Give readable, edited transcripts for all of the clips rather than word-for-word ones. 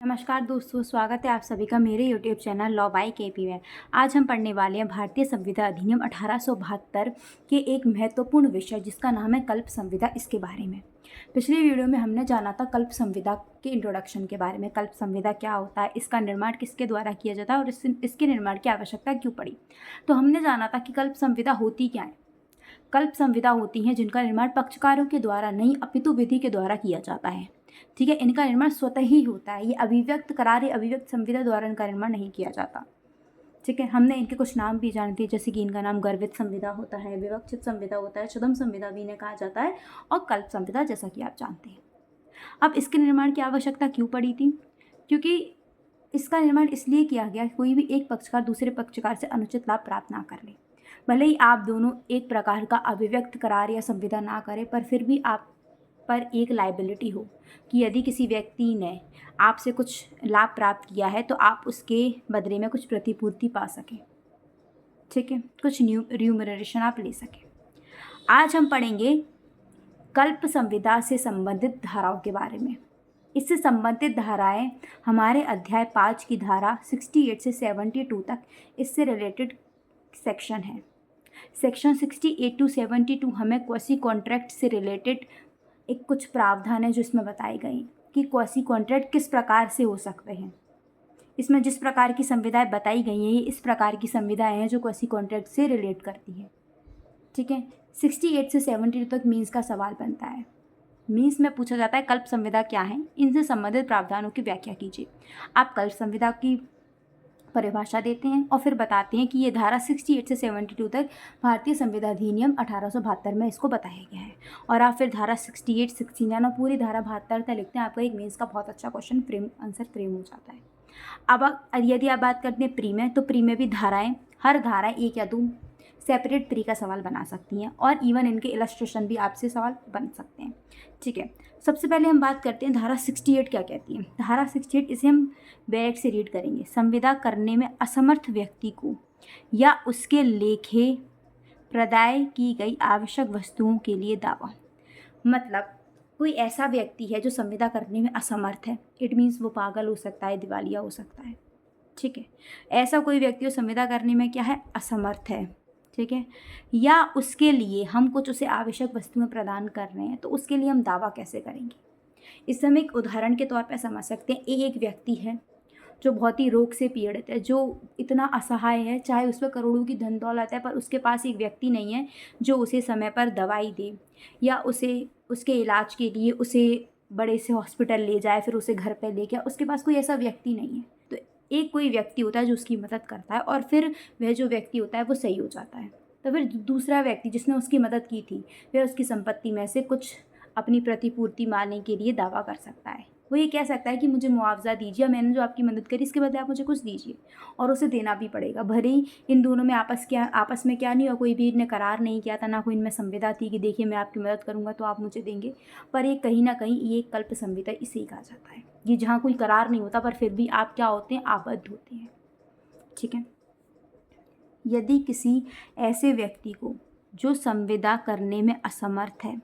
नमस्कार दोस्तों, स्वागत है आप सभी का मेरे YouTube channel law by KP में। आज हम पढ़ने वाले हैं भारतीय संविदा अधिनियम 1872 के एक महत्वपूर्ण विषय जिसका नाम है कल्प संविदा। इसके बारे में पिछले वीडियो में हमने जाना था कल्प संविदा के इंट्रोडक्शन के बारे में। कल्प संविदा क्या होता है, इसका निर्माण किसके द्वारा किया जाता है और इसके निर्माण की आवश्यकता क्यों पड़ी। तो हमने जाना था कि कल्प संविदा होती क्या है। कल्प संविदा होती हैं जिनका निर्माण पक्षकारों के द्वारा नहीं अपितु विधि के द्वारा किया जाता है। ठीक है, इनका निर्माण स्वतः ही होता है। ये अभिव्यक्त करार या अभिव्यक्त संविदा द्वारा इनका निर्माण नहीं किया जाता। ठीक है, हमने इनके कुछ नाम भी जाने थे, जैसे कि इनका नाम गर्भित संविदा होता है, विवक्षित संविदा होता है, छद्म संविदा भी इन्हें कहा जाता है और कल्प संविदा, जैसा कि आप जानते हैं। अब इसके निर्माण की आवश्यकता क्यों पड़ी थी? क्योंकि इसका निर्माण इसलिए किया गया कोई भी एक पक्षकार दूसरे पक्षकार से अनुचित लाभ प्राप्त ना कर ले। भले ही आप दोनों एक प्रकार का अभिव्यक्त करार या संविदा ना करें, पर फिर भी आप पर एक लायबिलिटी हो कि यदि किसी व्यक्ति ने आपसे कुछ लाभ प्राप्त किया है तो आप उसके बदले में कुछ प्रतिपूर्ति पा सकें। ठीक है, कुछ रिम्यूनरेशन आप ले सकें। आज हम पढ़ेंगे कल्प संविदा से संबंधित धाराओं के बारे में। इससे संबंधित धाराएं हमारे अध्याय 5 की धारा 68 से 72 तक इससे रिलेटेड सेक्शन है। सेक्शन 68 टू 72 हमें क्वासी कॉन्ट्रैक्ट से रिलेटेड एक कुछ प्रावधान है जो इसमें बताए गए हैं कि क्वासी कॉन्ट्रैक्ट किस प्रकार से हो सकते हैं। इसमें जिस प्रकार की संविधाएं बताई गई हैं ये इस प्रकार की संविधाएं हैं जो क्वासी कॉन्ट्रैक्ट से रिलेट करती है। ठीक है, 68 से 72 तक मीन्स का सवाल बनता है। मीन्स में पूछा जाता है कल्प संविदा क्या है, इनसे संबंधित प्रावधानों की व्याख्या कीजिए। आप कल्प संविदा की परिभाषा देते हैं और फिर बताते हैं कि ये धारा 68 से 72 तक भारतीय संविदा अधिनियम 1872 में इसको बताया गया है। और आप फिर धारा 68, 69 और पूरी धारा 72 तक लिखते हैं। आपका एक मेंस का बहुत अच्छा क्वेश्चन आंसर फ्रेम हो जाता है। अब यदि आप बात करते हैं प्री में, तो प्री में भी धाराएं, हर धाराएं एक या दो सेपरेट प्री का सवाल बना सकती हैं और इवन इनके इलस्ट्रेशन भी आपसे सवाल बन सकते हैं। ठीक है, सबसे पहले हम बात करते हैं धारा 68 क्या कहती है। धारा 68 इसे हम बैक से रीड करेंगे। संविदा करने में असमर्थ व्यक्ति को या उसके लेखे प्रदाय की गई आवश्यक वस्तुओं के लिए दावा। मतलब कोई ऐसा व्यक्ति है जो संविदा करने में असमर्थ है। इट मीन्स वो पागल हो सकता है, दिवालिया हो सकता है। ठीक है, ऐसा कोई व्यक्ति जो संविदा करने में क्या है, असमर्थ है। ठीक है, या उसके लिए हम कुछ उसे आवश्यक वस्तुएं प्रदान कर रहे हैं तो उसके लिए हम दावा कैसे करेंगे। इस हम एक उदाहरण के तौर पर समझ सकते हैं। एक व्यक्ति है जो बहुत ही रोग से पीड़ित है, जो इतना असहाय है, चाहे उस पर करोड़ों की धन दौलत है, पर उसके पास एक व्यक्ति नहीं है जो उसे समय पर दवाई दे या उसे उसके इलाज के लिए उसे बड़े से हॉस्पिटल ले जाए, फिर उसे घर पर लेके। उसके पास कोई ऐसा व्यक्ति नहीं है, तो एक कोई व्यक्ति होता है जो उसकी मदद करता है और फिर वह जो व्यक्ति होता है वो सही हो जाता है। तो फिर दूसरा व्यक्ति जिसने उसकी मदद की थी वह उसकी संपत्ति में से कुछ अपनी प्रतिपूर्ति मांगने के लिए दावा कर सकता है। वो ये कह सकता है कि मुझे मुआवजा दीजिए, मैंने जो आपकी मदद करी इसके बदले आप मुझे कुछ दीजिए, और उसे देना भी पड़ेगा। भले ही इन दोनों में आपस में क्या नहीं हुआ, कोई भी इनने करार नहीं किया था, ना कोई इनमें संविदा थी कि देखिए मैं आपकी मदद करूंगा तो आप मुझे देंगे, पर ये कहीं ना कहीं ये कल्प संविदा इसे ही कहा जाता है। ये जहाँ कोई करार नहीं होता पर फिर भी आप क्या होते हैं, आबद्ध होते हैं। ठीक है, यदि किसी ऐसे व्यक्ति को जो संविदा करने में असमर्थ है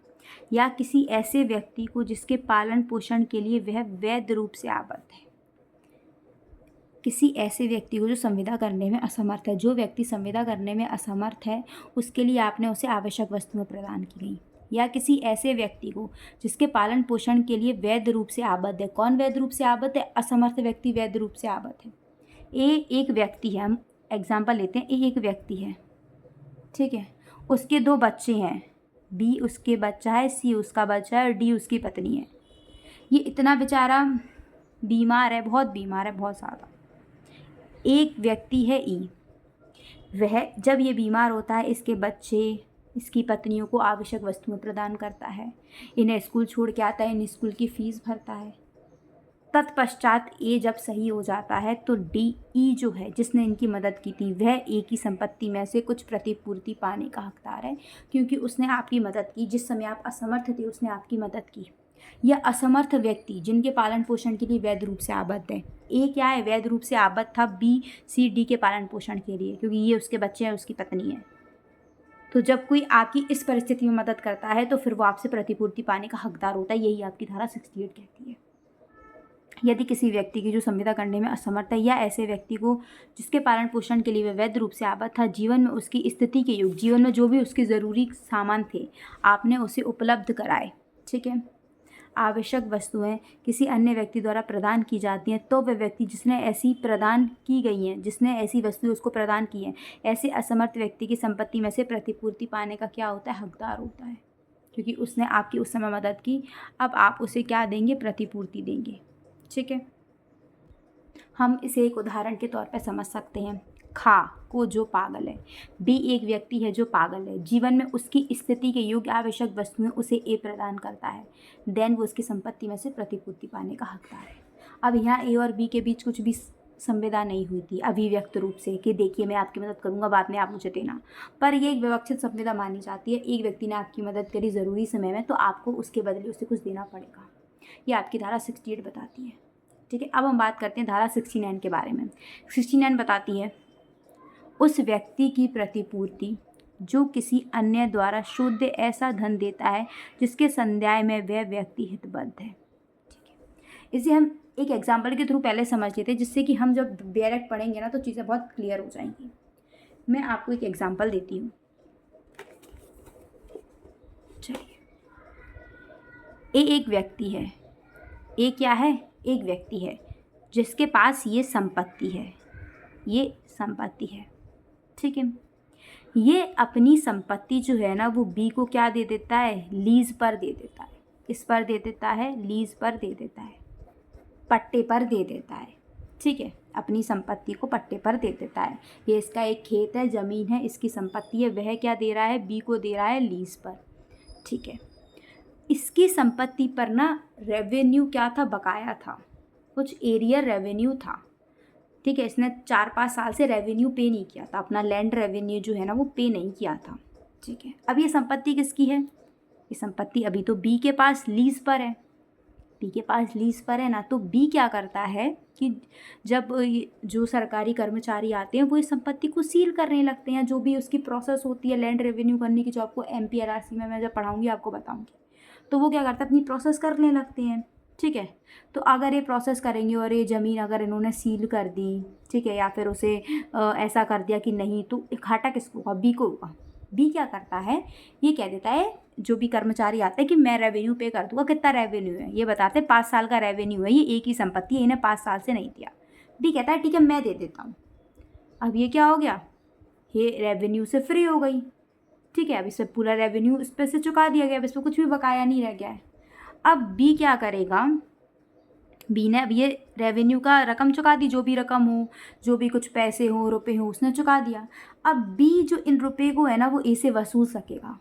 या किसी ऐसे व्यक्ति को जिसके पालन पोषण के लिए वह वैध रूप से आबद्ध है, किसी ऐसे व्यक्ति को जो संविदा करने में असमर्थ है, जो व्यक्ति संविदा करने में असमर्थ है उसके लिए आपने उसे आवश्यक वस्तुएं प्रदान की गई, या किसी ऐसे व्यक्ति को जिसके पालन पोषण के लिए वैध रूप से आबद्ध है। कौन वैध रूप से आबद्ध है? असमर्थ व्यक्ति वैध रूप से आबद्ध है। एक व्यक्ति है, हम एग्जाम्पल लेते हैं, एक व्यक्ति है। ठीक है, उसके दो बच्चे हैं, बी उसके बच्चा है, सी उसका बच्चा है और डी उसकी पत्नी है। ये इतना बेचारा बीमार है, बहुत बीमार है, बहुत ज़्यादा। एक व्यक्ति है ई, वह जब ये बीमार होता है इसके बच्चे इसकी पत्नियों को आवश्यक वस्तुएं प्रदान करता है, इन्हें स्कूल छोड़ के आता है, इन स्कूल की फीस भरता है। तत्पश्चात ए जब सही हो जाता है तो डी ई जो है जिसने इनकी मदद की थी वह ए की संपत्ति में से कुछ प्रतिपूर्ति पाने का हकदार है, क्योंकि उसने आपकी मदद की। जिस समय आप असमर्थ थे उसने आपकी मदद की। यह असमर्थ व्यक्ति जिनके पालन पोषण के लिए वैध रूप से आबद्ध है, ए क्या है, वैध रूप से आबद्ध था बी सी डी के पालन पोषण के लिए, क्योंकि ये उसके बच्चे हैं, उसकी पत्नी है। तो जब कोई आपकी इस परिस्थिति में मदद करता है तो फिर वो आपसे प्रतिपूर्ति पाने का हकदार होता है। यही आपकी धारा 68 कहती है। यदि किसी व्यक्ति की जो संविदा करने में असमर्थ है या ऐसे व्यक्ति को जिसके पालन पोषण के लिए वह वैध रूप से आबद्ध था, जीवन में उसकी स्थिति के युग, जीवन में जो भी उसके ज़रूरी सामान थे आपने उसे उपलब्ध कराए, ठीक है, आवश्यक वस्तुएं किसी अन्य व्यक्ति द्वारा प्रदान की जाती हैं, तो वह व्यक्ति जिसने ऐसी प्रदान की गई हैं, जिसने ऐसी वस्तुएं उसको प्रदान की हैं, ऐसे असमर्थ व्यक्ति की संपत्ति में से प्रतिपूर्ति पाने का क्या होता है, हकदार होता है, क्योंकि उसने आपकी उस समय मदद की। अब आप उसे क्या देंगे, प्रतिपूर्ति देंगे, ठीक है। हम इसे एक उदाहरण के तौर पर समझ सकते हैं। खा को जो पागल है, बी एक व्यक्ति है जो पागल है, जीवन में उसकी स्थिति के योग्य आवश्यक वस्तुएं उसे ए प्रदान करता है, देन वो उसकी संपत्ति में से प्रतिपूर्ति पाने का हकदार है। अब यहाँ ए और बी के बीच कुछ भी संविदा नहीं हुई थी अभिव्यक्त रूप से कि देखिए मैं आपकी मदद करूंगा, बाद में आप मुझे देना, पर ये एक विवक्षित संविदा मानी जाती है। एक व्यक्ति ने आपकी मदद करी ज़रूरी समय में, तो आपको उसके बदले उसे कुछ देना पड़ेगा, ये आपकी धारा 68 बताती है, ठीक है। अब हम बात करते हैं धारा 69 के बारे में। 69 बताती है उस व्यक्ति की प्रतिपूर्ति जो किसी अन्य द्वारा शुद्ध ऐसा धन देता है जिसके संध्याय में वह व्यक्ति हितबद्ध है, ठीक है। इसे हम एक एग्जाम्पल के थ्रू पहले समझ लेते हैं, जिससे कि हम जब डायरेक्ट पढ़ेंगे ना तो चीज़ें बहुत क्लियर हो जाएंगी। मैं आपको एक एग्जाम्पल देती हूँ, चलिए। ए एक व्यक्ति है, ए क्या है, एक व्यक्ति है जिसके पास ये संपत्ति है, ये संपत्ति है, ठीक है। ये अपनी संपत्ति जो है ना वो बी को क्या दे देता है, लीज पर दे देता है। किस पर दे देता है, लीज पर दे देता है, पट्टे पर दे देता है, ठीक है। अपनी संपत्ति को पट्टे पर दे देता है। ये इसका एक खेत है, ज़मीन है, इसकी संपत्ति है, वह क्या दे रहा है, बी को दे रहा है लीज पर, ठीक है। इसकी संपत्ति पर ना रेवेन्यू क्या था, बकाया था, कुछ एरियर रेवेन्यू था, ठीक है। इसने 4-5 साल से रेवेन्यू पे नहीं किया था, अपना लैंड रेवेन्यू जो है ना वो पे नहीं किया था, ठीक है। अब ये संपत्ति किसकी है, ये संपत्ति अभी तो बी के पास लीज पर है, बी के पास लीज पर है ना, तो बी क्या करता है कि जब जो सरकारी कर्मचारी आते हैं वो इस संपत्ति को सील करने लगते हैं, जो भी उसकी प्रोसेस होती है लैंड रेवेन्यू करने की, जो आपको MPRRC में मैं जब पढ़ाऊँगी आपको बताऊँगी, तो वो क्या करता है अपनी प्रोसेस करने लगते हैं, ठीक है। तो अगर ये प्रोसेस करेंगे और ये ज़मीन अगर इन्होंने सील कर दी, ठीक है, या फिर उसे ऐसा कर दिया कि नहीं, तो घाटा किसको होगा, बी को होगा। बी क्या करता है, ये कह देता है जो भी कर्मचारी आते हैं कि मैं रेवेन्यू पे कर दूंगा। कितना रेवेन्यू है ये बताते हैं, 5 साल का रेवेन्यू है, ये एक ही संपत्ति है, इन्हें 5 साल से नहीं दिया। बी कहता है ठीक है मैं दे देता हूँ। अब ये क्या हो गया, ये रेवेन्यू से फ्री हो गई, ठीक है। अब इस पर पूरा रेवेन्यू इस पर से चुका दिया गया, अब इस पर कुछ भी बकाया नहीं रह गया है। अब बी क्या करेगा, बी ने अब ये रेवेन्यू का रकम चुका दी, जो भी रकम हो, जो भी कुछ पैसे हो, रुपए हो, उसने चुका दिया। अब बी जो इन रुपए को है ना वो ए से वसूल सकेगा,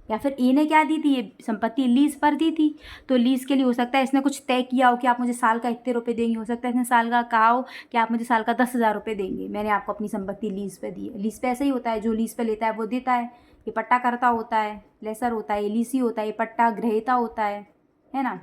या फिर ए ने क्या दी थी, ये संपत्ति लीज पर दी थी, तो लीज के लिए हो सकता है इसने कुछ तय किया हो कि आप मुझे साल का इतने रुपए देंगे, हो सकता है इसने साल का कहा हो कि आप मुझे साल का 10,000 रुपये देंगे, मैंने आपको अपनी संपत्ति लीज पे दी है। लीज पे ऐसा ही होता है, जो लीज पे लेता है वो देता है, ये पट्टा करता होता है, लेसर होता है, ये लीसी होता है, ये पट्टा ग्रहीता होता है ना।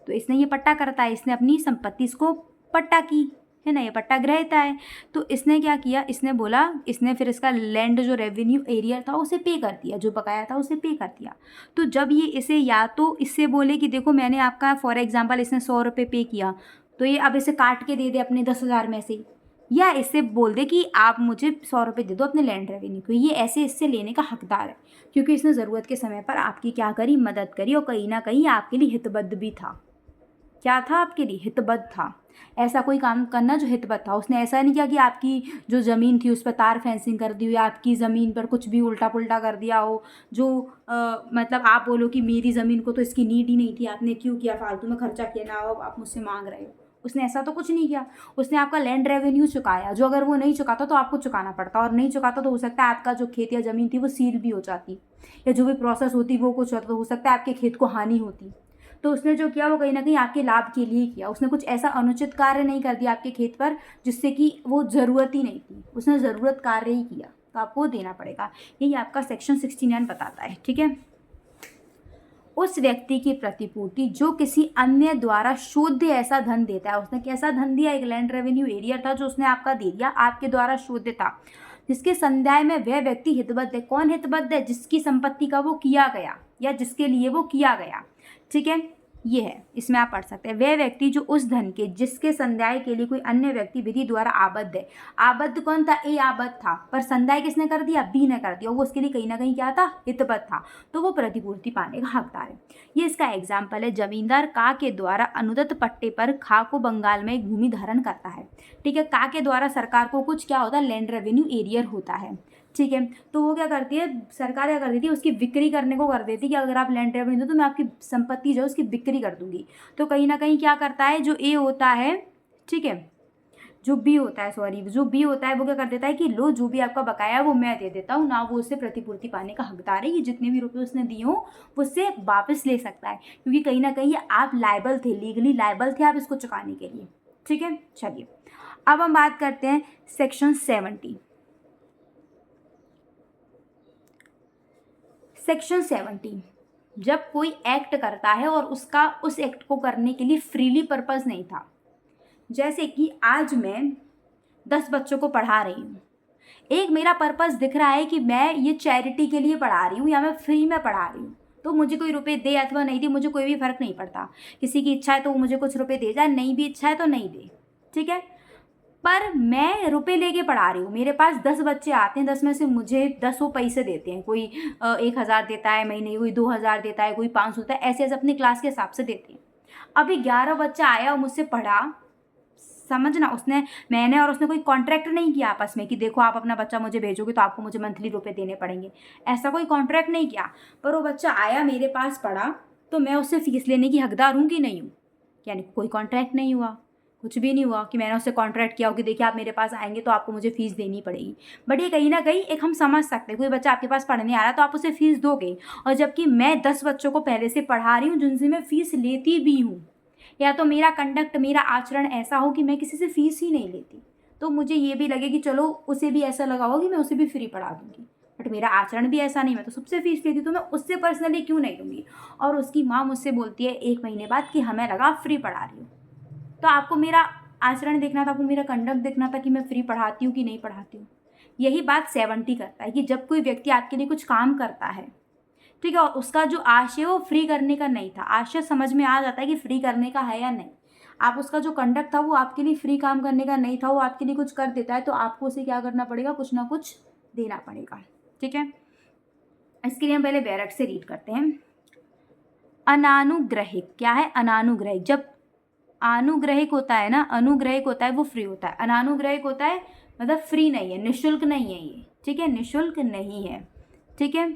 तो इसने ये पट्टा करता है, इसने अपनी संपत्ति इसको पट्टा की, है ना, ये पट्टा ग्रहीता है। तो इसने क्या किया, इसने बोला, इसने फिर इसका लैंड जो रेवेन्यू एरिया था उसे पे कर दिया, जो बकाया था उसे पे कर दिया। तो जब ये इसे या तो इससे बोले कि देखो मैंने आपका फॉर एग्जांपल इसने 100 रुपये पे किया, तो ये अब इसे काट के दे दे अपने 10,000 में से, या इससे बोल दे कि आप मुझे 100 रुपये दे दो अपने लैंड रेवेन्यू को, ये ऐसे इससे लेने का हकदार है, क्योंकि इसने ज़रूरत के समय पर आपकी क्या करी, मदद करी, और कहीं ना कहीं आपके लिए हितबद्ध भी था। क्या था, आपके लिए हितबद्ध था। ऐसा कोई काम करना जो हितबद्ध था। उसने ऐसा नहीं किया कि आपकी जो ज़मीन थी उस पर तार फेंसिंग कर दी हो, या आपकी ज़मीन पर कुछ भी उल्टा पुल्टा कर दिया हो, जो मतलब आप बोलो कि मेरी ज़मीन को तो इसकी नीड ही नहीं थी, आपने क्यों किया, फालतू में खर्चा किया ना, हो आप मुझसे मांग रहे हो। उसने ऐसा तो कुछ नहीं किया। उसने आपका लैंड रेवेन्यू चुकाया, जो अगर वो नहीं चुकाता तो आपको चुकाना पड़ता, और नहीं चुकाता तो हो सकता है आपका जो खेत या ज़मीन थी वो सील भी हो जाती, या जो भी प्रोसेस होती वो कुछ होता, तो हो सकता है आपके खेत को हानि होती। तो उसने जो किया वो कहीं ना कहीं आपके लाभ के लिए किया। उसने कुछ ऐसा अनुचित कार्य नहीं कर दिया आपके खेत पर जिससे कि वो ज़रूरत ही नहीं थी, उसने ज़रूरत कार्य ही किया, तो आपको देना पड़ेगा। यही आपका सेक्शन 69 बताता है, ठीक है। उस व्यक्ति की प्रतिपूर्ति जो किसी अन्य द्वारा शुद्ध ऐसा धन देता है। उसने कैसा धन दिया, एक लैंड रेवेन्यू एरिया था जो उसने आपका दे दिया, आपके द्वारा शुद्ध था, जिसके संध्याय में वह व्यक्ति हितबद्ध है। कौन हितबद्ध है, जिसकी संपत्ति का वो किया गया या जिसके लिए वो किया गया, ठीक है। ये है, इसमें आप पढ़ सकते हैं। वह व्यक्ति जो उस धन के जिसके संदाय के लिए कोई अन्य व्यक्ति विधि द्वारा आबद्ध है। आबद्ध कौन था? ए आबद्ध था, पर संदाय किसने कर दिया? बी ने कर दिया। वो उसके लिए कहीं ना कहीं क्या था? हितबद्ध था, तो वो प्रतिपूर्ति पाने का हकदार है। ये इसका एग्जाम्पल है। जमींदार का के द्वारा अनुदत्त पट्टे पर खा को बंगाल में एक भूमि धारण करता है। ठीक है, का के द्वारा सरकार को कुछ क्या होता है? लैंड रेवेन्यू एरियर होता है। ठीक है, तो वो क्या करती है? सरकार क्या कर देती है? उसकी बिक्री करने को कर देती है कि अगर आप लैंड रेवेन्यू दो तो मैं आपकी संपत्ति जो है उसकी बिक्री कर दूंगी। तो कहीं ना कहीं क्या करता है? जो ए होता है, ठीक है, जो बी होता है, सॉरी, जो बी होता है वो क्या कर देता है कि लो, जो भी आपका बकाया है वो मैं दे देता हूँ ना, वो उससे प्रतिपूर्ति पाने का हकदार है कि जितने भी रुपए उसने दिए हो वो उससे वापस ले सकता है, क्योंकि कहीं ना कहीं आप लायबल थे, लीगली लायबल थे आप इसको चुकाने के लिए। ठीक है, चलिए अब हम बात करते हैं सेक्शन 70। सेक्शन 70, जब कोई एक्ट करता है और उसका उस एक्ट को करने के लिए फ्रीली पर्पस नहीं था। जैसे कि आज मैं 10 बच्चों को पढ़ा रही हूँ, एक मेरा पर्पस दिख रहा है कि मैं ये चैरिटी के लिए पढ़ा रही हूँ या मैं फ्री में पढ़ा रही हूँ, तो मुझे कोई रुपए दे अथवा नहीं दे मुझे कोई भी फर्क नहीं पड़ता। किसी की इच्छा है तो वो मुझे कुछ रुपए दे जाए, नहीं भी इच्छा है तो नहीं दे। ठीक है, पर मैं रुपए लेके पढ़ा रही हूँ, मेरे पास 10 बच्चे आते हैं, 10 में से मुझे 10 वो पैसे देते हैं। कोई 1,000 देता है महीने, कोई 2,000 देता है, कोई 500 देता है, ऐसे ऐसे अपनी क्लास के हिसाब से देते हैं। अभी 11 बच्चा आया और मुझसे पढ़ा, समझना, मैंने और उसने कोई कॉन्ट्रैक्ट नहीं किया आपस में कि देखो आप अपना बच्चा मुझे भेजोगे तो आपको मुझे मंथली रुपए देने पड़ेंगे, ऐसा कोई कॉन्ट्रैक्ट नहीं किया। पर वो बच्चा आया मेरे पास पढ़ा, तो मैं उससे फीस लेने की हकदार हूँ कि नहीं हूँ? यानी कोई कॉन्ट्रैक्ट नहीं हुआ, कुछ भी नहीं हुआ कि मैंने उससे कॉन्ट्रैक्ट किया हो कि देखिए आप मेरे पास आएंगे तो आपको मुझे फीस देनी पड़ेगी। बट ये कहीं ना कहीं एक हम समझ सकते हैं, कोई बच्चा आपके पास पढ़ने आ रहा है तो आप उसे फीस दोगे, और जबकि मैं 10 बच्चों को पहले से पढ़ा रही हूँ जिनसे मैं फीस लेती भी हूँ, या तो मेरा कंडक्ट, मेरा आचरण ऐसा हो कि मैं किसी से फीस ही नहीं लेती, तो मुझे ये भी लगे कि चलो उसे भी ऐसा लगा हो कि मैं उसे भी फ्री पढ़ा दूंगी। बट मेरा आचरण भी ऐसा नहीं, मैं तो सबसे फीस लेती, तो मैं उससे पर्सनली क्यों नहीं दूंगी? और उसकी माँ मुझसे बोलती है 1 महीने बाद कि हमें लगा फ्री पढ़ा रही हूँ। तो आपको मेरा आचरण देखना था, आपको मेरा कंडक्ट देखना था कि मैं फ्री पढ़ाती हूँ कि नहीं पढ़ाती हूँ। यही बात 70 करता है कि जब कोई व्यक्ति आपके लिए कुछ काम करता है, ठीक है, और उसका जो आशय वो फ्री करने का नहीं था, आशय समझ में आ जाता है कि फ्री करने का है या नहीं। आप उसका जो कंडक्ट था वो आपके लिए फ्री काम करने का नहीं था, वो आपके लिए कुछ कर देता है, तो आपको उसे क्या करना पड़ेगा? कुछ ना कुछ देना पड़ेगा। ठीक है, इसके लिए हम पहले बैरक से रीड करते हैं। अनानुग्रहिक क्या है? अनानुग्रहिक, जब आनुग्रहिक होता है ना, अनुग्रहिक होता है वो फ्री होता है, अनानुग्रहिक होता है मतलब फ्री नहीं है, निःशुल्क नहीं है ये। ठीक है, निःशुल्क नहीं है। ठीक है,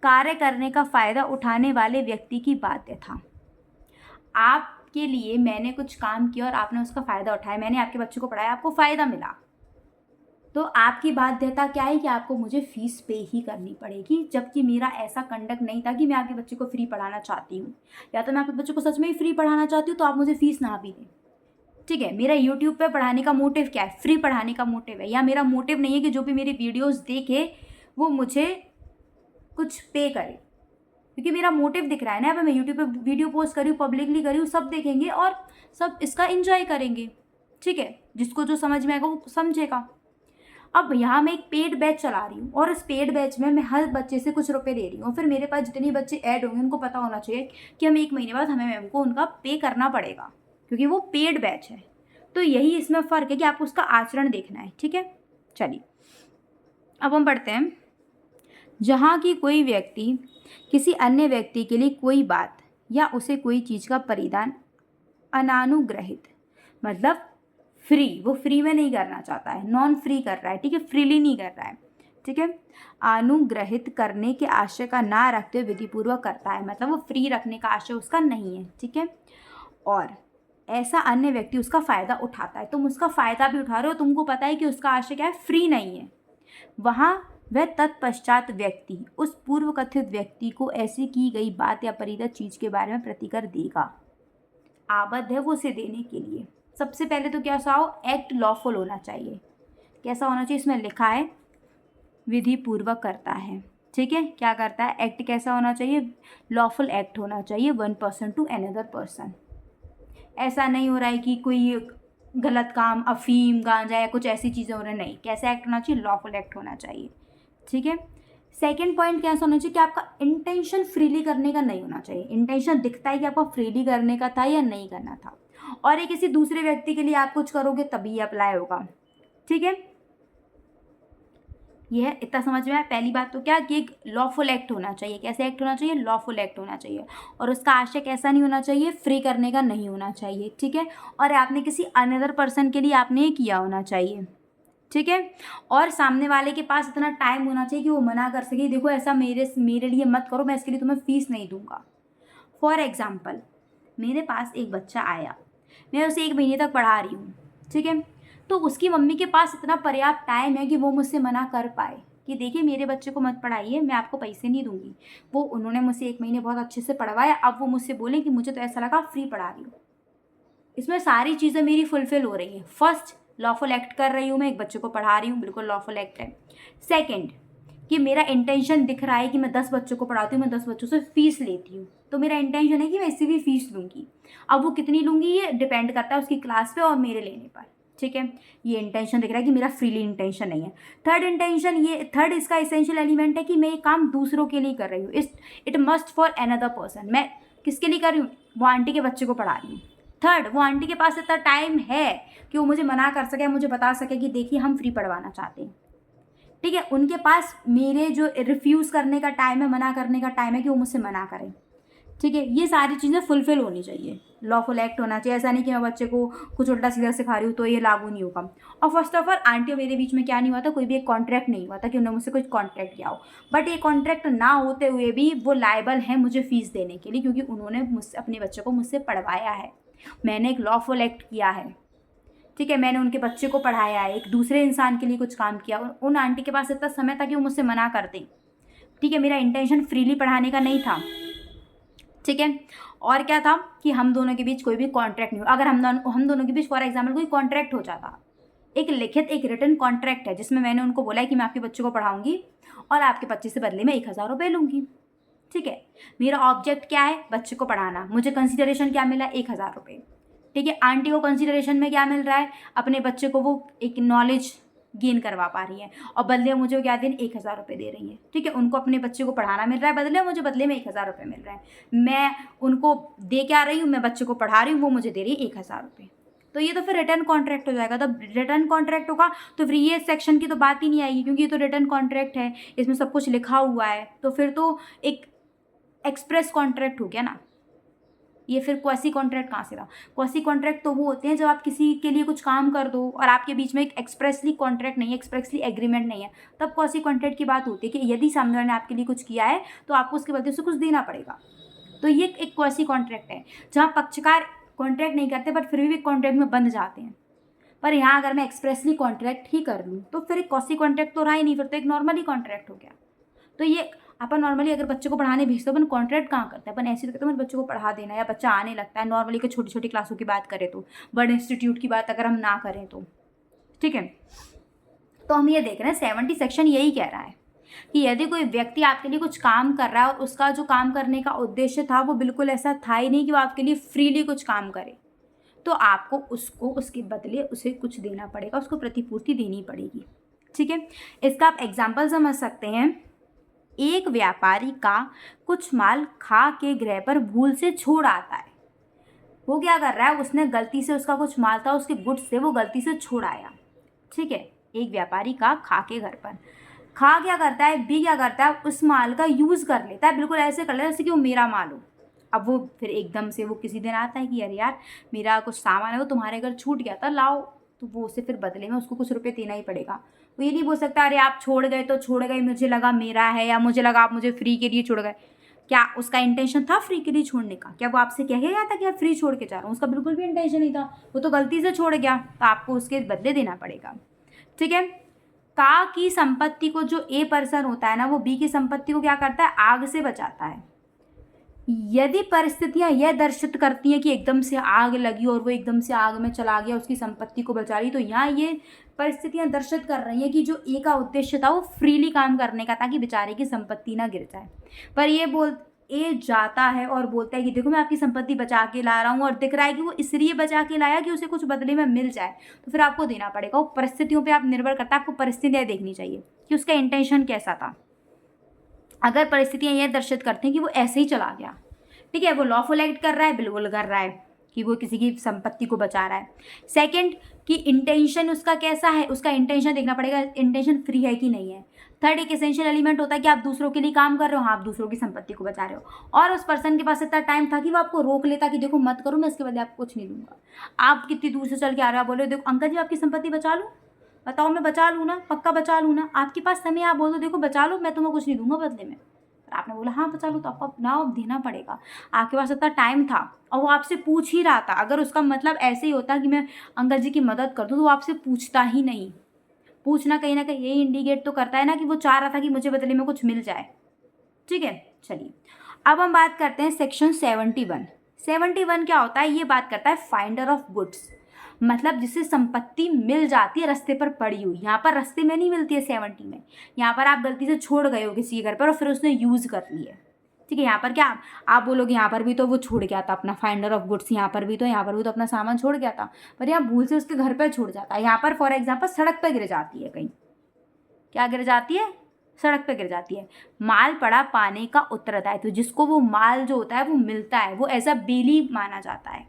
कार्य करने का फायदा उठाने वाले व्यक्ति की बाध्यता। आपके लिए मैंने कुछ काम किया और आपने उसका फायदा उठाया, मैंने आपके बच्चों को पढ़ाया, आपको फायदा मिला, तो आपकी बाध्यता क्या है कि आपको मुझे फीस पे ही करनी पड़ेगी। जबकि मेरा ऐसा कंडक्ट नहीं था कि मैं आपके बच्चे को फ्री पढ़ाना चाहती हूँ, या तो मैं आपके बच्चे को सच में ही फ्री पढ़ाना चाहती हूँ तो आप मुझे फीस ना भी दें। ठीक है, मेरा यूट्यूब पे पढ़ाने का मोटिव क्या है? फ्री पढ़ाने का मोटिव है, या मेरा मोटिव नहीं है कि जो भी मेरी वीडियोस देखे वो मुझे कुछ पे करे, क्योंकि मेरा मोटिव दिख रहा है ना, मैं यूट्यूब पे वीडियो पोस्ट करी हूँ, पब्लिकली करी हूँ, सब देखेंगे और सब इसका एंजॉय करेंगे। ठीक है, जिसको जो समझ में आएगा वो समझेगा। अब यहाँ मैं एक पेड बैच चला रही हूँ और इस पेड बैच में मैं हर बच्चे से कुछ रुपए ले रही हूँ, फिर मेरे पास जितने बच्चे ऐड होंगे उनको पता होना चाहिए कि हम 1 महीने बाद हमें मैम को उनका पे करना पड़ेगा, क्योंकि वो पेड बैच है। तो यही इसमें फ़र्क है कि आपको उसका आचरण देखना है। ठीक है, चलिए अब हम पढ़ते हैं। जहाँ की कोई व्यक्ति किसी अन्य व्यक्ति के लिए कोई बात या उसे कोई चीज़ का परिधान अनानुग्रहित मतलब फ्री, वो फ्री में नहीं करना चाहता है, नॉन फ्री कर रहा है। ठीक है, फ्रीली नहीं कर रहा है। ठीक है, अनुग्रहित करने के आशय का ना रखते हुए विधिपूर्वक करता है, मतलब वो फ्री रखने का आशय उसका नहीं है। ठीक है, और ऐसा अन्य व्यक्ति उसका फ़ायदा उठाता है, तुम उसका फ़ायदा भी उठा रहे हो, तुमको पता है कि उसका आशय क्या है? फ्री नहीं है। वहाँ वह तत्पश्चात व्यक्ति उस पूर्व कथित व्यक्ति को ऐसी की गई बात या परिचित चीज़ के बारे में प्रतिकर देगा, आबद्ध है वो उसे देने के लिए। सबसे पहले तो कैसा हो? एक्ट लॉफुल होना चाहिए। कैसा होना चाहिए? इसमें लिखा है विधि पूर्वक करता है। ठीक है, क्या करता है? एक्ट कैसा होना चाहिए? लॉफुल एक्ट होना चाहिए, 1 पर्सन टू अनदर पर्सन। ऐसा नहीं हो रहा है कि कोई गलत काम, अफीम, गांजा या कुछ ऐसी चीज़ें हो रही, नहीं। कैसा एक्ट होना चाहिए? लॉफुल एक्ट होना चाहिए। ठीक है, सेकेंड पॉइंट क्या होना चाहिए कि आपका इंटेंशन फ्रीली करने का नहीं होना चाहिए। इंटेंशन दिखता है कि आपको फ्रीली करने का था या नहीं करना था, और ये किसी दूसरे व्यक्ति के लिए आप कुछ करोगे तभी ये अप्लाई होगा। ठीक है, यह इतना समझ में आया। पहली बात तो क्या कि एक लॉफुल एक्ट होना चाहिए। कैसे एक्ट होना चाहिए? लॉफुल एक्ट होना चाहिए, और उसका आशय कैसा नहीं होना चाहिए? फ्री करने का नहीं होना चाहिए। ठीक है, और आपने किसी अनदर पर्सन के लिए आपने ये किया होना चाहिए। ठीक है, और सामने वाले के पास इतना टाइम होना चाहिए कि वो मना कर सके, देखो ऐसा मेरे लिए मत करो, मैं इसके लिए तुम्हें फीस नहीं दूंगा। फॉर एग्जाम्पल, मेरे पास एक बच्चा आया, मैं उसे 1 महीने तक पढ़ा रही हूँ। ठीक है, तो उसकी मम्मी के पास इतना पर्याप्त टाइम है कि वो मुझसे मना कर पाए कि देखिए मेरे बच्चे को मत पढ़ाइए, मैं आपको पैसे नहीं दूंगी। वो उन्होंने मुझसे 1 महीने बहुत अच्छे से पढ़वाया, अब वो मुझसे बोले कि मुझे तो ऐसा लगा फ्री पढ़ा रही हूँ। इसमें सारी चीज़ें मेरी फुलफिल हो रही हैं। फर्स्ट, लॉफुल एक्ट कर रही हूँ, मैं एक बच्चे को पढ़ा रही हूँ, बिल्कुल लॉफुल एक्ट है। सेकेंड, कि मेरा इंटेंशन दिख रहा है कि मैं 10 बच्चों को पढ़ाती हूँ, मैं 10 बच्चों से फीस लेती हूँ, तो मेरा इंटेंशन है कि मैं इससे भी फीस लूँगी। अब वो कितनी लूँगी ये डिपेंड करता है उसकी क्लास पे और मेरे लेने पर। ठीक है, ये इंटेंशन दिख रहा है कि मेरा फ्रीली इंटेंशन नहीं है। थर्ड इंटेंशन, ये थर्ड इसका इसेंशियल एलिमेंट है कि मैं ये काम दूसरों के लिए कर रही हूँ। It must for another person. मैं किसके लिए कर रही हूँ? वो आंटी के बच्चे को पढ़ा रही हूँ। थर्ड, वो आंटी के पास इतना टाइम है कि वो मुझे मना कर सके, मुझे बता सके कि देखिए हम फ्री पढ़वाना चाहते हैं। ठीक है, उनके पास मेरे जो रिफ्यूज़ करने का टाइम है, मना करने का टाइम है कि वो मुझसे मना करें। ठीक है, ये सारी चीज़ें फुलफिल होनी चाहिए, लॉफुल एक्ट होना चाहिए। ऐसा नहीं कि मैं बच्चे को कुछ उल्टा सीधा सिखा रही हूँ तो ये लागू नहीं होगा। और फर्स्ट ऑफ ऑल, आंटी और मेरे बीच में क्या नहीं हुआ था? कोई भी एक कॉन्ट्रैक्ट नहीं हुआ था कि उन्होंने मुझसे कोई कॉन्ट्रैक्ट किया हो। बट ये कॉन्ट्रैक्ट ना होते हुए भी वो लायबल हैं मुझे फीस देने के लिए, क्योंकि उन्होंने मुझसे अपने बच्चे को मुझसे पढ़वाया है। मैंने एक लॉफुल एक्ट किया है। ठीक है, मैंने उनके बच्चे को पढ़ाया है, एक दूसरे इंसान के लिए कुछ काम किया। उन आंटी के पास इतना समय था कि वो मुझसे मना कर दें। ठीक है, मेरा इंटेंशन फ्रीली पढ़ाने का नहीं था। ठीक है, और क्या था कि हम दोनों के बीच कोई भी कॉन्ट्रैक्ट नहीं हो। अगर हम दोनों के बीच फॉर एग्जाम्पल कोई कॉन्ट्रैक्ट हो जाता, एक लिखित एक रिटन कॉन्ट्रैक्ट है जिसमें मैंने उनको बोला है कि मैं आपके बच्चे को पढ़ाऊंगी और आपके बच्चे से बदले में 1,000 रुपये लूँगी। ठीक है, मेरा ऑब्जेक्ट क्या है? बच्चे को पढ़ाना। मुझे कंसिडरेशन क्या मिला? 1,000 रुपये। ठीक है, आंटी को कंसिडरेशन में क्या मिल रहा है? अपने बच्चे को वो एक नॉलेज गेन करवा पा रही है, और बदले में मुझे वो क्या दे रही है? 1,000 रुपये दे रही है। ठीक है, उनको अपने बच्चे को पढ़ाना मिल रहा है, बदले में मुझे बदले में 1,000 रुपये मिल रहा है। मैं उनको दे क्या रही हूँ? मैं बच्चे को पढ़ा रही हूँ, वो मुझे दे रही है 1,000 रुपये। तो ये तो फिर रिटर्न कॉन्ट्रैक्ट हो जाएगा। तो रिटर्न कॉन्ट्रैक्ट होगा तो फिर ये सेक्शन की तो बात ही नहीं आएगी, क्योंकि ये तो रिटर्न कॉन्ट्रैक्ट है, इसमें सब कुछ लिखा हुआ है। तो फिर तो एक एक्सप्रेस कॉन्ट्रैक्ट हो गया ना। ये फिर क्वासी कॉन्ट्रैक्ट कहाँ से रहा? क्वासी कॉन्ट्रैक्ट तो वो होते हैं जब आप किसी के लिए कुछ काम कर दो और आपके बीच में एक एक्सप्रेसली कॉन्ट्रैक्ट नहीं है, एक्सप्रेसली एग्रीमेंट नहीं है, तब क्वासी कॉन्ट्रैक्ट की बात होती है कि यदि सामने वाले ने आपके लिए कुछ किया है तो आपको उसके बदले से कुछ देना पड़ेगा। तो ये एक क्वासी कॉन्ट्रैक्ट है जहाँ पक्षकार कॉन्ट्रैक्ट नहीं करते बट फिर भी कॉन्ट्रैक्ट में बंध जाते हैं। पर यहाँ अगर मैं एक्सप्रेसली कॉन्ट्रैक्ट ही कर लूँ तो फिर एक क्वासी कॉन्ट्रैक्ट तो रहा ही नहीं, फिर तो एक नॉर्मली कॉन्ट्रैक्ट हो गया। तो ये अपन नॉर्मली अगर बच्चे को पढ़ाने भेजते हो अपन कॉन्ट्रैक्ट कहाँ करते हैं? अपन ऐसे तो कहते हैं मेरे बच्चे को पढ़ा देना, या बच्चा आने लगता है। नॉर्मली के छोटी छोटी क्लासों की बात करें तो, बड़े इंस्टीट्यूट की बात अगर हम ना करें तो। ठीक है, तो हम ये देख रहे हैं 70 सेक्शन यही कह रहा है कि यदि कोई व्यक्ति आपके लिए कुछ काम कर रहा है और उसका जो काम करने का उद्देश्य था वो बिल्कुल ऐसा था ही नहीं कि वो आपके लिए फ्रीली कुछ काम करे, तो आपको उसको उसके बदले उसे कुछ देना पड़ेगा, उसको प्रतिपूर्ति देनी पड़ेगी। ठीक है, इसका आप एग्जाम्पल समझ सकते हैं। एक व्यापारी का कुछ माल खा के गृह पर भूल से छोड़ आता है। वो क्या कर रहा है? उसने गलती से, उसका कुछ माल था उसके गुड्स से वो गलती से छोड़ आया। ठीक है, एक व्यापारी का खा के घर पर, खा क्या करता है? बी क्या करता है? उस माल का यूज़ कर लेता है, बिल्कुल ऐसे कर लेता है जैसे कि वो मेरा माल हो। अब वो फिर एकदम से वो किसी दिन आता है कि अरे यार मेरा कुछ सामान है वो तुम्हारे घर छूट गया था, लाओ, तो वो उसे फिर बदले में उसको कुछ रुपए देना ही पड़ेगा। वो ये नहीं बोल सकता अरे आप छोड़ गए तो छोड़ गए, मुझे लगा मेरा है, या मुझे लगा आप मुझे फ्री के लिए छोड़ गए। क्या उसका इंटेंशन था फ्री के लिए छोड़ने का? क्या वो आपसे कह गया था कि आप फ्री छोड़ के जा रहा हूँ? उसका बिल्कुल भी इंटेंशन नहीं था, वो तो गलती से छोड़ गया, तो आपको उसके बदले देना पड़ेगा। ठीक है, का की संपत्ति को जो ए पर्सन होता है ना, वो बी की संपत्ति को क्या करता है? आग से बचाता है। यदि परिस्थितियां यह दर्शित करती हैं कि एकदम से आग लगी और वो एकदम से आग में चला गया, उसकी संपत्ति को बचा ली, तो यहाँ ये परिस्थितियां दर्शित कर रही हैं कि जो ए का उद्देश्य था वो फ्रीली काम करने का था कि बेचारे की संपत्ति ना गिर जाए। पर ए जाता है और बोलता है कि देखो मैं आपकी संपत्ति बचा के ला रहा हूँ, और दिख रहा है कि वो इसलिए बचा के लाया कि उसे कुछ बदले में मिल जाए, तो फिर आपको देना पड़ेगा। वो परिस्थितियों पर आप निर्भर करता है, आपको परिस्थितियाँ देखनी चाहिए कि उसका इंटेंशन कैसा था। अगर परिस्थितियाँ यह दर्शित करती हैं कि वो ऐसे ही चला गया, ठीक है, वो लॉफुल एक्ट कर रहा है, बिल्कुल कर रहा है कि वो किसी की संपत्ति को बचा रहा है। सेकंड, कि इंटेंशन उसका कैसा है, उसका इंटेंशन देखना पड़ेगा, इंटेंशन फ्री है कि नहीं है। थर्ड, एक एसेंशियल एलिमेंट होता है कि आप दूसरों के लिए काम कर रहे हो, हाँ आप दूसरों की संपत्ति को बचा रहे हो, और उस पर्सन के पास इतना टाइम था कि वो आपको रोक लेता कि देखो मत करो, मैं इसके बदले आपको कुछ नहीं दूंगा। आप कितनी दूर से चल के आ रहे हो, आप बोल रहे हो देखो अंकल जी आपकी संपत्ति बचा लूँ, बताओ मैं बचा लूँ ना, पक्का बचा लूँ ना, आपके पास समय, आप बोल दो देखो बचा लो, मैं तुम्हें कुछ नहीं दूंगा बदले में। आपने बोला हाँ बचा लो, तो आपको अपना देना पड़ेगा। आपके पास इतना टाइम था और वो आपसे पूछ ही रहा था। अगर उसका मतलब ऐसे ही होता कि मैं अंकल जी की मदद कर दूँ, तो वो आपसे पूछता ही नहीं। पूछना कहीं ना कहीं यही इंडिकेट तो करता है ना कि वो चाह रहा था कि मुझे बदले में कुछ मिल जाए। ठीक है, चलिए अब हम बात करते हैं सेक्शन 71। 71 क्या होता है, ये बात करता है फाइंडर ऑफ गुड्स, मतलब जिसे संपत्ति मिल जाती है रास्ते पर पड़ी हुई। यहाँ पर रास्ते में नहीं मिलती है 70 में, यहाँ पर आप गलती से छोड़ गए हो किसी के घर पर और फिर उसने यूज़ कर ली है। ठीक है, यहाँ पर क्या आप बोलोगे, यहाँ पर भी तो वो छोड़ गया था अपना फाइंडर ऑफ गुड्स, यहाँ पर भी तो अपना सामान छोड़ गया था, पर यहाँ भूल से उसके घर पर छोड़ जाता है। यहाँ पर फॉर एग्जाम्पल सड़क पर गिर जाती है, कहीं क्या गिर जाती है, सड़क पे गिर जाती है। माल पड़ा पाने का उत्तरदायित्व, जिसको वो माल जो होता है वो मिलता है, वो एज अ बेली माना जाता है।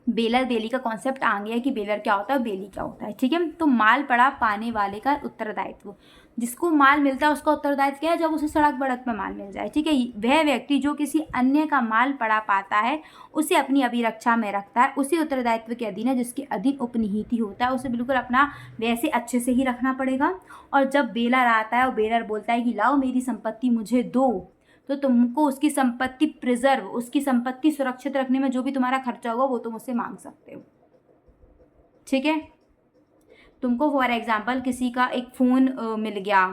बेलर बेली का कॉन्सेप्ट आ गया है कि बेलर क्या होता है, बेली क्या होता है। ठीक है, तो माल पड़ा पाने वाले का उत्तरदायित्व, जिसको माल मिलता है उसका उत्तरदायित्व क्या है, जब उसे सड़क बड़क पे माल मिल जाए। ठीक है, वह व्यक्ति जो किसी अन्य का माल पड़ा पाता है उसे अपनी अभिरक्षा में रखता है, उसी उत्तरदायित्व के अधीन है जिसके अधीन उपनिहित होता है। उसे बिल्कुल अपना वैसे अच्छे से ही रखना पड़ेगा। और जब बेलर आता है और बेलर बोलता है कि लाओ मेरी संपत्ति मुझे दो, तो तुमको उसकी संपत्ति प्रिजर्व, उसकी संपत्ति सुरक्षित रखने में जो भी तुम्हारा खर्चा होगा वो तुम उससे मांग सकते हो। ठीक है, तुमको फॉर एग्जाम्पल किसी का एक फ़ोन मिल गया,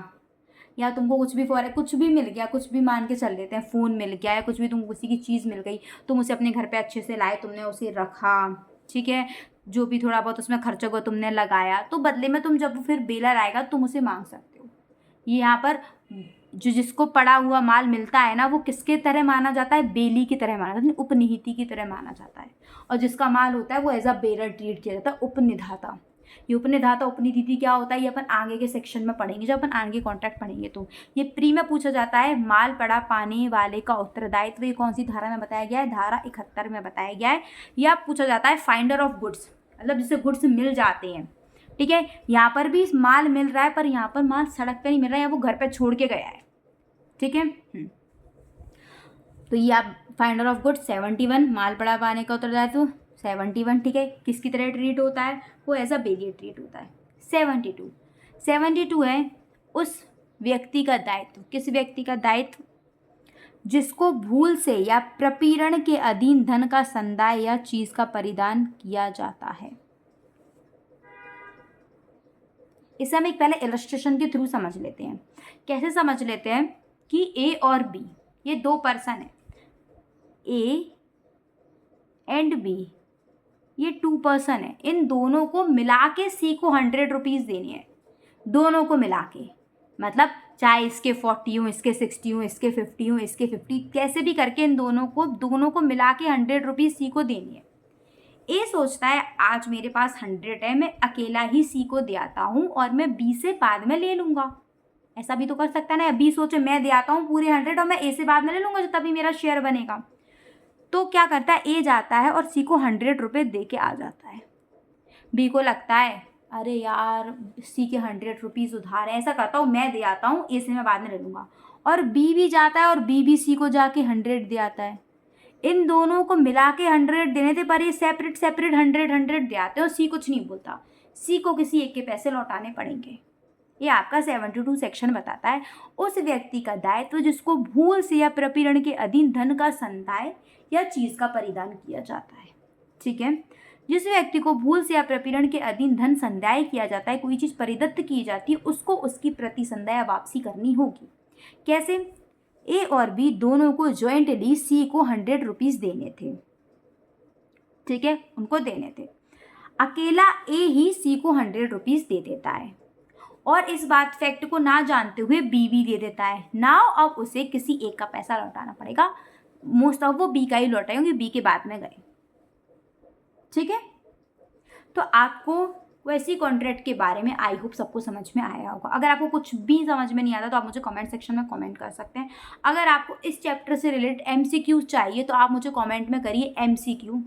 या तुमको कुछ भी मिल गया, कुछ भी मान के चल लेते हैं, फ़ोन मिल गया या कुछ भी तुमको किसी की चीज़ मिल गई, तुम उसे अपने घर पे अच्छे से लाए, तुमने उसे रखा, ठीक है, जो भी थोड़ा बहुत उसमें खर्चा हुआ तुमने लगाया, तो बदले में तुम जब फिर बेलर आएगा तुम उसे मांग सकते हो। ये यहाँ पर जो जिसको पड़ा हुआ माल मिलता है ना, वो किसके तरह माना जाता है, बेली की तरह माना जाता है, उपनिहिति की तरह माना जाता है। और जिसका माल होता है वो एज अ बेलर ट्रीट किया जाता है, उपनिधाता। ये उपनिधाता उपनिधिति क्या होता है, ये अपन आगे के सेक्शन में पढ़ेंगे, जब अपन आगे कॉन्ट्रैक्ट पढ़ेंगे। तो ये प्री में पूछा जाता है, माल पड़ा पाने वाले का उत्तरदायित्व, ये कौन सी धारा में बताया गया है, धारा 71 में बताया गया है। या पूछा जाता है फाइंडर ऑफ गुड्स, मतलब जिसे गुड्स मिल जाते हैं। ठीक है, यहाँ पर भी माल मिल रहा है, पर यहाँ पर माल सड़क पे नहीं मिल रहा है, या वो घर पे छोड़ के गया है। ठीक है, तो ये आप फाइंडर ऑफ गुड्स 71, माल पड़ा पाने का उत्तरदायित्व 71। ठीक है, किसकी तरह ट्रीट होता है, वो एज अ बेली ट्रीट होता है। 72 है उस व्यक्ति का दायित्व, किस व्यक्ति का दायित्व, जिसको भूल से या प्रपीड़न के अधीन धन का संदाय या चीज का परिधान किया जाता है। इसे हम एक पहले इलस्ट्रेशन के थ्रू समझ लेते हैं। कैसे समझ लेते हैं कि ए और बी ये दो पर्सन है, ए एंड बी ये 2 पर्सन है, इन दोनों को मिला के सी को 100 रुपीज़ देने हैं, दोनों को मिला के, मतलब चाहे इसके 40 हो, इसके 60 हो, इसके 50 हो, इसके 50, कैसे भी करके इन दोनों को मिला के 100 रुपीज़ सी को देनी है। ए सोचता है आज मेरे पास 100 है, मैं अकेला ही सी को दे आता हूँ और मैं बी से बाद में ले लूँगा। ऐसा भी तो कर सकता है ना, बी सोचे मैं दे आता हूँ पूरे 100 और मैं ए से बाद में ले लूँगा, तभी मेरा शेयर बनेगा। तो क्या करता है, ए जाता है और सी को 100 रुपये दे के आ जाता है। बी को लगता है अरे यार सी के 100 रुपीज़ उधार है, ऐसा करता हूँ मैं दे आता हूँ, ए से मैं बाद में ले लूँगा। और बी भी जाता है और बी भी सी को जाके 100 दे आता है। इन दोनों को मिला के 100 देने थे, पर ये सेपरेट 100 दे आते हैं और सी कुछ नहीं बोलता। सी को किसी एक के पैसे लौटाने पड़ेंगे। ये आपका 72 सेक्शन बताता है उस व्यक्ति का दायित्व जिसको भूल से या प्रपीड़न के अधीन धन का संदाय या चीज का परिधान किया जाता है। ठीक है, जिस व्यक्ति को भूल से या प्रपीड़न के अधीन धन संदाय किया जाता है, कोई चीज परिदत्त की जाती है, उसको उसकी प्रति संदाय वापसी करनी होगी। कैसे, ए और बी दोनों को ज्वाइंटली सी को 100 रुपीज़ देने थे। ठीक है, उनको देने थे। अकेला ए ही सी को 100 रुपीज़ दे देता है और इस बात फैक्ट को ना जानते हुए बी भी दे देता है। नाउ अब उसे किसी एक का पैसा लौटाना पड़ेगा। मोस्ट ऑफ वो बी का ही लौटाएंगे, बी के बाद में गए। ठीक है, तो आपको वैसी कॉन्ट्रैक्ट के बारे में आई होप सबको समझ में आया होगा। अगर आपको कुछ भी समझ में नहीं आता तो आप मुझे कमेंट सेक्शन में कमेंट कर सकते हैं। अगर आपको इस चैप्टर से रिलेटेड MCQ चाहिए तो आप मुझे कमेंट में करिए MCQ।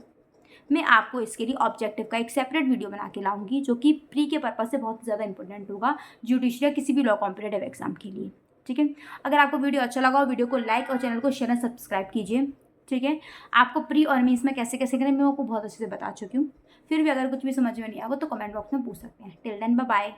मैं आपको इसके लिए ऑब्जेक्टिव का एक सेपरेट वीडियो बना के लाऊंगी जो कि प्री के पर्पज से बहुत ज़्यादा इंपॉर्टेंट होगा जुडिशरी या किसी भी लॉ कॉम्पिटेटिव एग्जाम के लिए। ठीक है, अगर आपको वीडियो अच्छा लगा हो वीडियो को लाइक और चैनल को शेयर एंड सब्सक्राइब कीजिए। ठीक है, आपको प्री और मीन्स में कैसे कैसे करें मैं आपको बहुत अच्छे से बता चुकी हूँ। फिर भी अगर कुछ भी समझ में नहीं आएगा तो कमेंट बॉक्स में पूछ सकते हैं। Till then bye bye.